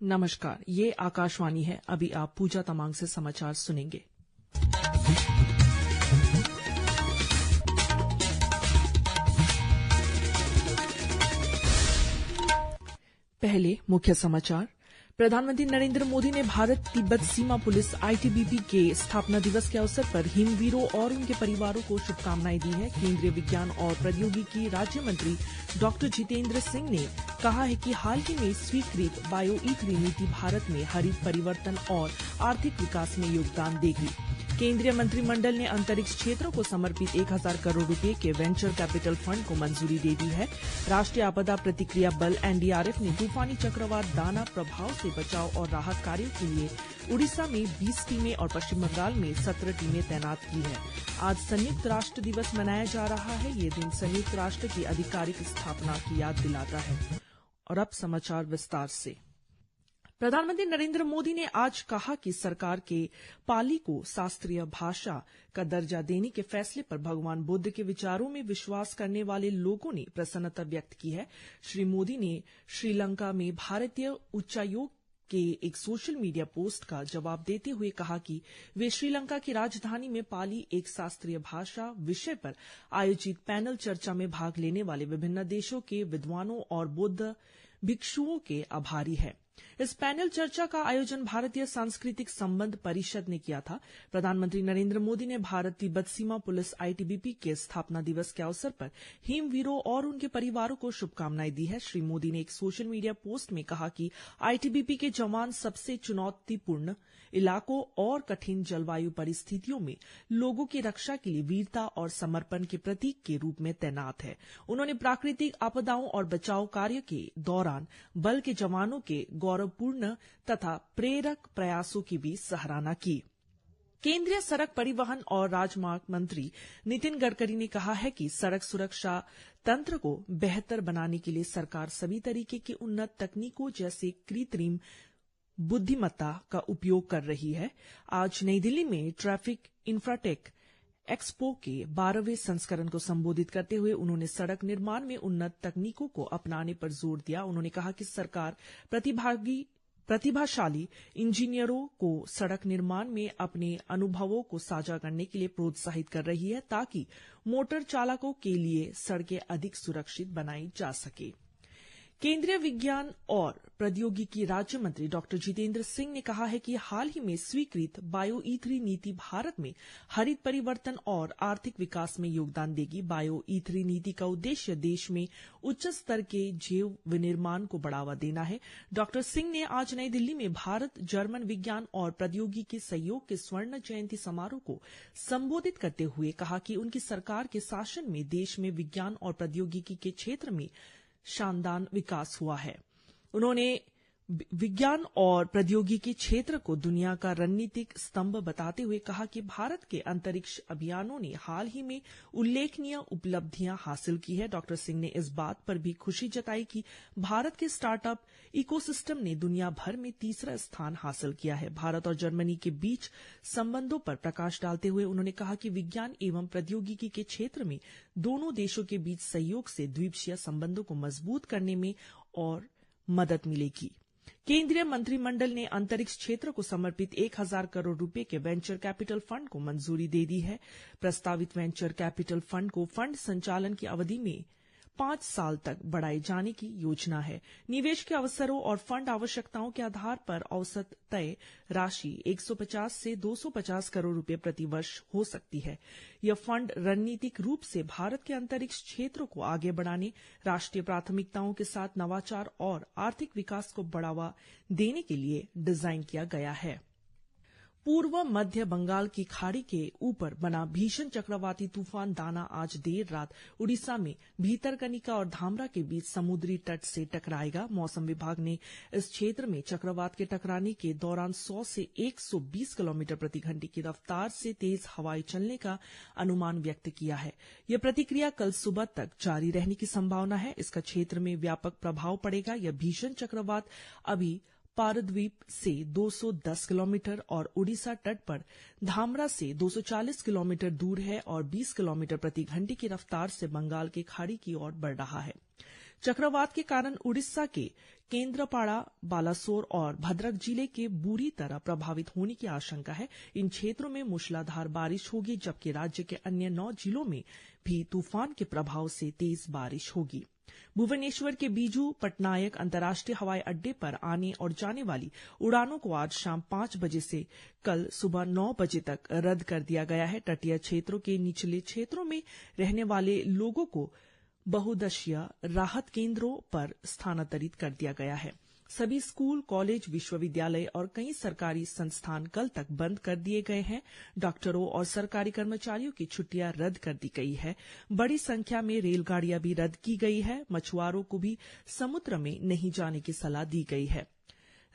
नमस्कार, ये आकाशवाणी है। अभी आप पूजा तमांग से समाचार सुनेंगे। पहले मुख्य समाचार। प्रधानमंत्री नरेंद्र मोदी ने भारत तिब्बत सीमा पुलिस आईटीबीपी के स्थापना दिवस के अवसर पर हिमवीरों और उनके परिवारों को शुभकामनाएं दी है। केंद्रीय विज्ञान और प्रौद्योगिकी राज्य मंत्री डॉक्टर जितेंद्र सिंह ने कहा है कि हाल ही में स्वीकृत बायो-ई3 नीति भारत में हरित परिवर्तन और आर्थिक विकास में योगदान देगी। केंद्रीय मंत्रिमंडल ने अंतरिक्ष क्षेत्र को समर्पित 1000 करोड़ रुपए के वेंचर कैपिटल फंड को मंजूरी दे दी है। राष्ट्रीय आपदा प्रतिक्रिया बल एनडीआरएफ ने तूफानी चक्रवात दाना प्रभाव से बचाव और राहत कार्यों के लिए उड़ीसा में 20 टीमें और पश्चिम बंगाल में 17 टीमें तैनात की है। आज संयुक्त राष्ट्र दिवस मनाया जा रहा है। ये दिन संयुक्त राष्ट्र की आधिकारिक स्थापना की याद दिलाता है। और अब समाचार विस्तार से। प्रधानमंत्री नरेंद्र मोदी ने आज कहा कि सरकार के पाली को शास्त्रीय भाषा का दर्जा देने के फैसले पर भगवान बुद्ध के विचारों में विश्वास करने वाले लोगों ने प्रसन्नता व्यक्त की है। श्री मोदी ने श्रीलंका में भारतीय उच्चायोग के एक सोशल मीडिया पोस्ट का जवाब देते हुए कहा कि वे श्रीलंका की राजधानी में पाली एक शास्त्रीय भाषा विषय पर आयोजित पैनल चर्चा में भाग लेने वाले विभिन्न देशों के विद्वानों और बौद्ध भिक्षुओं के आभारी हैं। इस पैनल चर्चा का आयोजन भारतीय सांस्कृतिक संबंध परिषद ने किया था। प्रधानमंत्री नरेंद्र मोदी ने भारत तिब्बत सीमा पुलिस आईटीबीपी के स्थापना दिवस के अवसर पर हिमवीरों और उनके परिवारों को शुभकामनाएं दी है। श्री मोदी ने एक सोशल मीडिया पोस्ट में कहा कि आईटीबीपी के जवान सबसे चुनौतीपूर्ण इलाकों और कठिन जलवायु परिस्थितियों में लोगों की रक्षा के लिए वीरता और समर्पण के प्रतीक के रूप में तैनात है। उन्होंने प्राकृतिक आपदाओं और बचाव कार्य के दौरान बल के जवानों के गौरवपूर्ण तथा प्रेरक प्रयासों की भी सराहना की। केंद्रीय सड़क परिवहन और राजमार्ग मंत्री नितिन गडकरी ने कहा है कि सड़क सुरक्षा तंत्र को बेहतर बनाने के लिए सरकार सभी तरीके की उन्नत तकनीकों जैसे कृत्रिम बुद्धिमत्ता का उपयोग कर रही है। आज नई दिल्ली में ट्रैफिक इंफ्राटेक एक्सपो के 12वें संस्करण को संबोधित करते हुए उन्होंने सड़क निर्माण में उन्नत तकनीकों को अपनाने पर जोर दिया। उन्होंने कहा कि सरकार प्रतिभाशाली इंजीनियरों को सड़क निर्माण में अपने अनुभवों को साझा करने के लिए प्रोत्साहित कर रही है ताकि मोटर चालकों के लिए सड़कें अधिक सुरक्षित बनाई जा सके। केंद्रीय विज्ञान और प्रौद्योगिकी राज्य मंत्री डॉक्टर जितेंद्र सिंह ने कहा है कि हाल ही में स्वीकृत बायो-ई3 नीति भारत में हरित परिवर्तन और आर्थिक विकास में योगदान देगी। बायो-ई3 नीति का उद्देश्य देश में उच्च स्तर के जैव विनिर्माण को बढ़ावा देना है। डॉक्टर सिंह ने आज नई दिल्ली में भारत जर्मन विज्ञान और प्रौद्योगिकी सहयोग के स्वर्ण जयंती समारोह को संबोधित करते हुए कहा कि उनकी सरकार के शासन में देश में विज्ञान और प्रौद्योगिकी के क्षेत्र में शानदार विकास हुआ है। उन्होंने विज्ञान और प्रौद्योगिकी क्षेत्र को दुनिया का रणनीतिक स्तंभ बताते हुए कहा कि भारत के अंतरिक्ष अभियानों ने हाल ही में उल्लेखनीय उपलब्धियां हासिल की है। डॉक्टर सिंह ने इस बात पर भी खुशी जताई कि भारत के स्टार्टअप इकोसिस्टम ने दुनिया भर में तीसरा स्थान हासिल किया है। भारत और जर्मनी के बीच संबंधों पर प्रकाश डालते हुए उन्होंने कहा कि विज्ञान एवं प्रौद्योगिकी के क्षेत्र में दोनों देशों के बीच सहयोग से द्विपक्षीय संबंधों को मजबूत करने में और मदद मिलेगी। केंद्रीय मंत्रिमंडल ने अंतरिक्ष क्षेत्र को समर्पित 1000 करोड़ रुपए के वेंचर कैपिटल फंड को मंजूरी दे दी है। प्रस्तावित वेंचर कैपिटल फंड को फंड संचालन की अवधि में 5 साल तक बढ़ाए जाने की योजना है। निवेश के अवसरों और फंड आवश्यकताओं के आधार पर औसत तय राशि 150 से 250 करोड़ रुपए प्रति वर्ष हो सकती है। यह फंड रणनीतिक रूप से भारत के अंतरिक्ष क्षेत्र को आगे बढ़ाने, राष्ट्रीय प्राथमिकताओं के साथ नवाचार और आर्थिक विकास को बढ़ावा देने के लिए डिजाइन किया गया है। पूर्व मध्य बंगाल की खाड़ी के ऊपर बना भीषण चक्रवाती तूफान दाना आज देर रात उड़ीसा में भीतरकनिका और धामरा के बीच समुद्री तट से टकराएगा। मौसम विभाग ने इस क्षेत्र में चक्रवात के टकराने के दौरान 100 से 120 किलोमीटर प्रति घंटे की रफ्तार से तेज हवाएं चलने का अनुमान व्यक्त किया है। यह प्रतिक्रिया कल सुबह तक जारी रहने की संभावना है। इसका क्षेत्र में व्यापक प्रभाव पड़ेगा। यह भीषण चक्रवात अभी पारद्वीप से 210 किलोमीटर और उड़ीसा तट पर धामरा से 240 किलोमीटर दूर है और 20 किलोमीटर प्रति घंटे की रफ्तार से बंगाल की खाड़ी की ओर बढ़ रहा है। चक्रवात के कारण उड़ीसा के केंद्रपाड़ा, बालासोर और भद्रक जिले के बुरी तरह प्रभावित होने की आशंका है। इन क्षेत्रों में मूसलाधार बारिश होगी, जबकि राज्य के अन्य 9 जिलों में भी तूफान के प्रभाव से तेज बारिश होगी। भुवनेश्वर के बीजू पटनायक अंतर्राष्ट्रीय हवाई अड्डे पर आने और जाने वाली उड़ानों को आज शाम 5 बजे से कल सुबह 9 बजे तक रद्द कर दिया गया है। तटीय क्षेत्रों के निचले क्षेत्रों में रहने वाले लोगों को बहुउद्देशीय राहत केंद्रों पर स्थानांतरित कर दिया गया है। सभी स्कूल, कॉलेज, विश्वविद्यालय और कई सरकारी संस्थान कल तक बंद कर दिए गए हैं। डॉक्टरों और सरकारी कर्मचारियों की छुट्टियां रद्द कर दी गई है। बड़ी संख्या में रेलगाड़ियां भी रद्द की गई है। मछुआरों को भी समुद्र में नहीं जाने की सलाह दी गई है।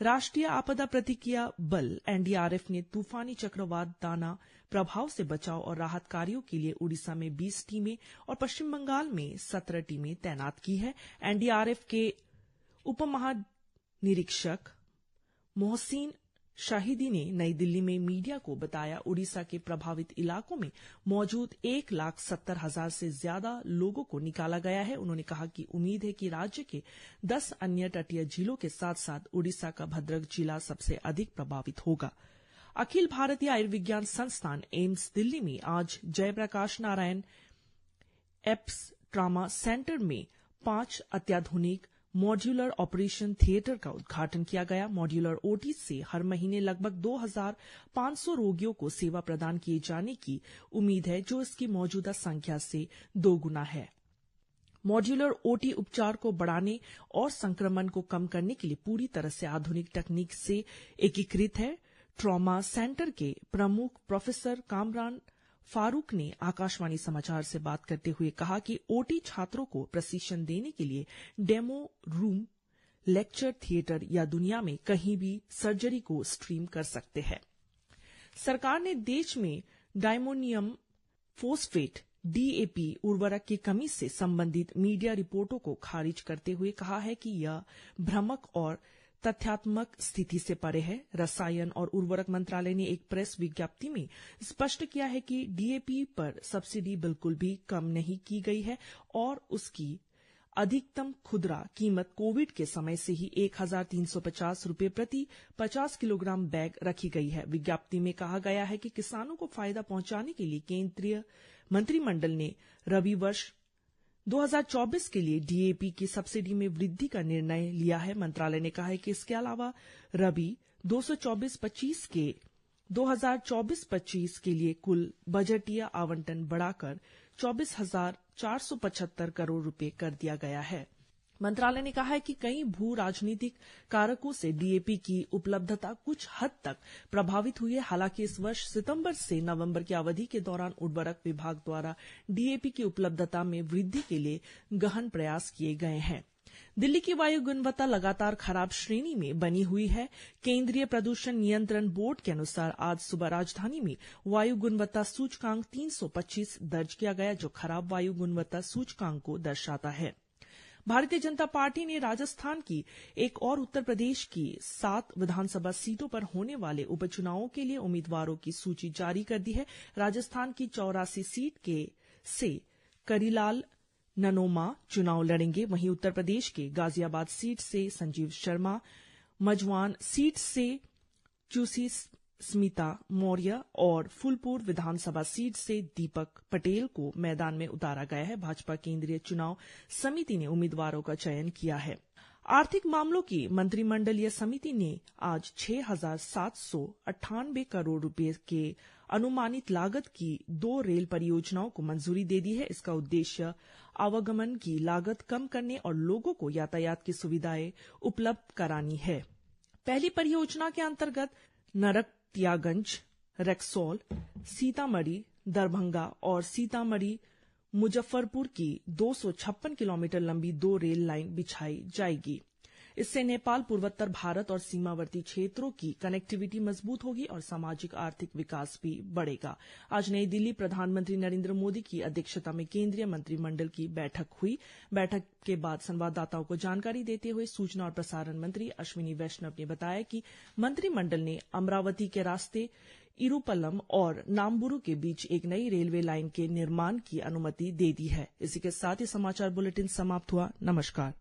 राष्ट्रीय आपदा प्रतिक्रिया बल एनडीआरएफ ने तूफानी चक्रवात दाना प्रभाव से बचाव और राहत कार्यों के लिए उड़ीसा में 20 टीमें और पश्चिम बंगाल में 17 टीमें तैनात की है। एनडीआरएफ के उप महानिरीक्षक मोहसिन शाहिदी ने नई दिल्ली में मीडिया को बताया, उड़ीसा के प्रभावित इलाकों में मौजूद 1,70,000 से ज्यादा लोगों को निकाला गया है। उन्होंने कहा कि उम्मीद है कि राज्य के 10 अन्य तटीय जिलों के साथ साथ उड़ीसा का भद्रक जिला सबसे अधिक प्रभावित होगा। अखिल भारतीय आयुर्विज्ञान संस्थान एम्स दिल्ली में आज Jayprakash Narayan apex trauma centre में 5 अत्याधुनिक मॉड्यूलर ऑपरेशन थिएटर का उद्घाटन किया गया। मॉड्यूलर ओटी से हर महीने लगभग 2,500 रोगियों को सेवा प्रदान किए जाने की उम्मीद है, जो इसकी मौजूदा संख्या से 2 गुना है। मॉड्यूलर ओटी उपचार को बढ़ाने और संक्रमण को कम करने के लिए पूरी तरह से आधुनिक तकनीक से एकीकृत है। ट्रॉमा सेंटर के प्रमुख प्रोफेसर कामरान फारूक ने आकाशवाणी समाचार से बात करते हुए कहा कि ओटी छात्रों को प्रशिक्षण देने के लिए डेमो रूम, लेक्चर थिएटर या दुनिया में कहीं भी सर्जरी को स्ट्रीम कर सकते हैं। सरकार ने देश में डायमोनियम फोस्फेट डीएपी उर्वरक की कमी से संबंधित मीडिया रिपोर्टों को खारिज करते हुए कहा है कि यह भ्रामक और तथ्यात्मक स्थिति से परे है। रसायन और उर्वरक मंत्रालय ने एक प्रेस विज्ञप्ति में स्पष्ट किया है कि डीएपी पर सब्सिडी बिल्कुल भी कम नहीं की गई है और उसकी अधिकतम खुदरा कीमत कोविड के समय से ही 1,350 रुपये प्रति 50 किलोग्राम बैग रखी गई है। विज्ञप्ति में कहा गया है कि किसानों को फायदा पहुंचाने के लिए केंद्रीय मंत्रिमंडल ने रबी वर्ष 2024 के लिए डीएपी की सब्सिडी में वृद्धि का निर्णय लिया है। मंत्रालय ने कहा है कि इसके अलावा रबी 2024-25 के लिए कुल बजटीय आवंटन बढ़ाकर 24,475 करोड़ रुपए कर दिया गया है। मंत्रालय ने कहा है कि कई भू राजनीतिक कारकों से डीएपी की उपलब्धता कुछ हद तक प्रभावित हुई है। हालांकि इस वर्ष सितंबर से नवंबर की अवधि के दौरान उर्वरक विभाग द्वारा डीएपी की उपलब्धता में वृद्धि के लिए गहन प्रयास किए गए हैं। दिल्ली की वायु गुणवत्ता लगातार खराब श्रेणी में बनी हुई है। केंद्रीय प्रदूषण नियंत्रण बोर्ड के अनुसार आज सुबह राजधानी में वायु गुणवत्ता सूचकांक 325 दर्ज किया गया, जो खराब वायु गुणवत्ता सूचकांक को दर्शाता है। भारतीय जनता पार्टी ने राजस्थान की एक और उत्तर प्रदेश की 7 विधानसभा सीटों पर होने वाले उपचुनावों के लिए उम्मीदवारों की सूची जारी कर दी है। राजस्थान की 84 सीट से करीलाल ननोमा चुनाव लड़ेंगे। वहीं उत्तर प्रदेश के गाजियाबाद सीट से संजीव शर्मा, मजवान सीट से चूसी स्मिता मौर्य और फूलपुर विधानसभा सीट से दीपक पटेल को मैदान में उतारा गया है। भाजपा केंद्रीय चुनाव समिति ने उम्मीदवारों का चयन किया है। आर्थिक मामलों की मंत्रिमंडलीय समिति ने आज 6,798 करोड़ रुपए के अनुमानित लागत की 2 रेल परियोजनाओं को मंजूरी दे दी है। इसका उद्देश्य आवागमन की लागत कम करने और लोगों को यातायात की सुविधाएं उपलब्ध करानी है। पहली परियोजना के अंतर्गत नरकटियागंज, रक्सौल, सीतामढ़ी, दरभंगा और सीतामढ़ी मुजफ्फरपुर की 256 किलोमीटर लंबी 2 रेल लाइन बिछाई जाएगी। इससे नेपाल, पूर्वोत्तर भारत और सीमावर्ती क्षेत्रों की कनेक्टिविटी मजबूत होगी और सामाजिक आर्थिक विकास भी बढ़ेगा। आज नई दिल्ली प्रधानमंत्री नरेंद्र मोदी की अध्यक्षता में केंद्रीय मंत्रिमंडल की बैठक हुई। बैठक के बाद संवाददाताओं को जानकारी देते हुए सूचना और प्रसारण मंत्री अश्विनी वैष्णव ने बताया कि मंत्रिमंडल ने अमरावती के रास्ते इरुपल्लम और नाम्बुरु के बीच एक नई रेलवे लाइन के निर्माण की अनुमति दे दी है। इसी के साथ ही समाचार बुलेटिन समाप्त हुआ। नमस्कार।